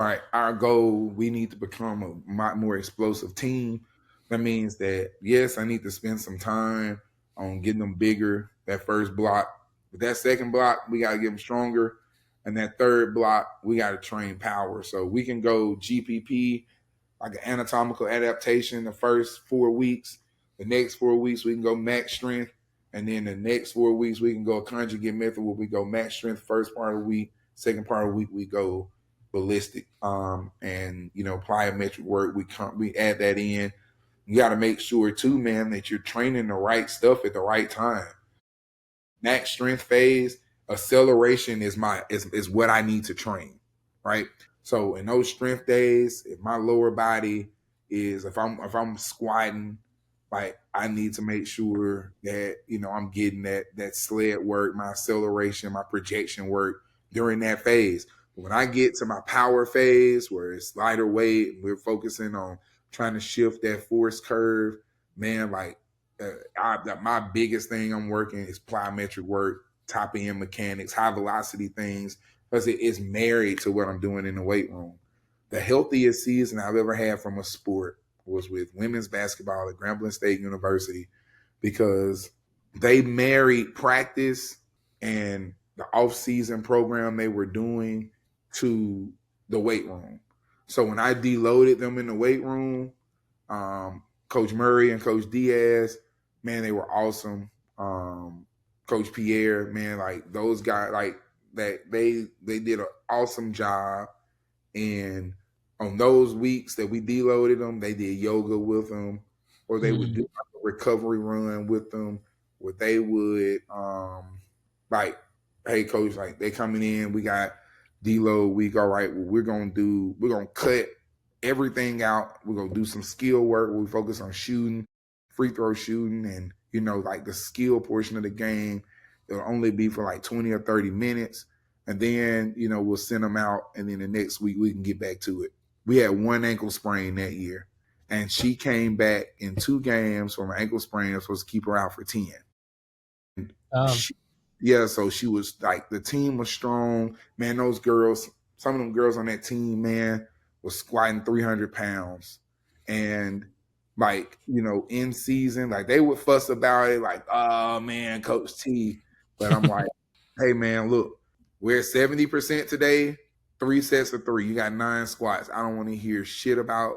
All right, our goal, we need to become a lot more explosive team. That means that, yes, I need to spend some time on getting them bigger, that first block. But that second block, we got to get them stronger. And that third block, we got to train power. So we can go GPP, like an anatomical adaptation, the first 4 weeks. The next 4 weeks, we can go max strength. And then the next 4 weeks, we can go a conjugate method where we go max strength first part of the week, second part of the week, we go ballistic, and plyometric work. We add that in. You got to make sure too, man, that you're training the right stuff at the right time. Max strength phase, acceleration is what I need to train, right? So in those strength days, if my lower body is if I'm squatting, like I need to make sure that I'm getting that sled work, my acceleration, my projection work during that phase. When I get to my power phase where it's lighter weight, we're focusing on trying to shift that force curve, man, like my biggest thing I'm working is plyometric work, top end mechanics, high velocity things, because it is married to what I'm doing in the weight room. The healthiest season I've ever had from a sport was with women's basketball at Grambling State University, because they married practice and the off-season program they were doing to the weight room. So when I deloaded them in the weight room, Coach Murray and Coach Diaz, man, they were awesome. Coach Pierre, man, like those guys, like that, they did an awesome job. And on those weeks that we deloaded them, they did yoga with them, or they would do like a recovery run with them, where they would like, hey coach, like they coming in, we got deload week. All right, well, we're gonna cut everything out. We're gonna do some skill work. We focus on shooting, free throw shooting, and like the skill portion of the game. It'll only be for like 20 or 30 minutes. And then, we'll send them out. And then the next week we can get back to it. We had one ankle sprain that year. And she came back in 2 games from an ankle sprain. I was supposed to keep her out for 10. She, yeah, so she was like, the team was strong. Man, those girls, some of them girls on that team, man, was squatting 300 pounds. And like, in season, like they would fuss about it, like, oh man, Coach T. But I'm like, hey man, look, we're at 70% today, 3 sets of 3. You got 9 squats. I don't want to hear shit about,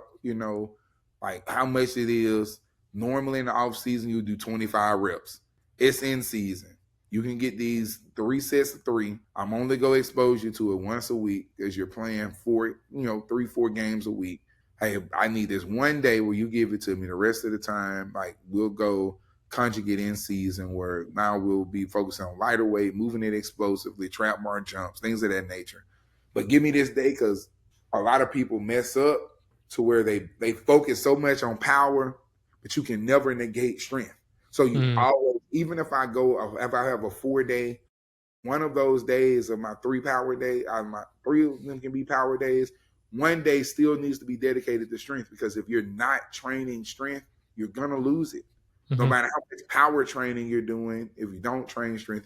like how much it is. Normally in the off season, you do 25 reps. It's in season. You can get these 3 sets of 3. I'm only going to expose you to it once a week because you're playing 3-4 games a week. Hey, I need this one day where you give it to me. The rest of the time, like we'll go conjugate in season where now we'll be focusing on lighter weight, moving it explosively, trap bar jumps, things of that nature. But give me this day, because a lot of people mess up to where they focus so much on power, but you can never negate strength. So you always, even if I have a 4-day, one of those days of my 3 power day, my 3 of them can be power days. One day still needs to be dedicated to strength, because if you're not training strength, you're gonna lose it. No matter how much power training you're doing, if you don't train strength,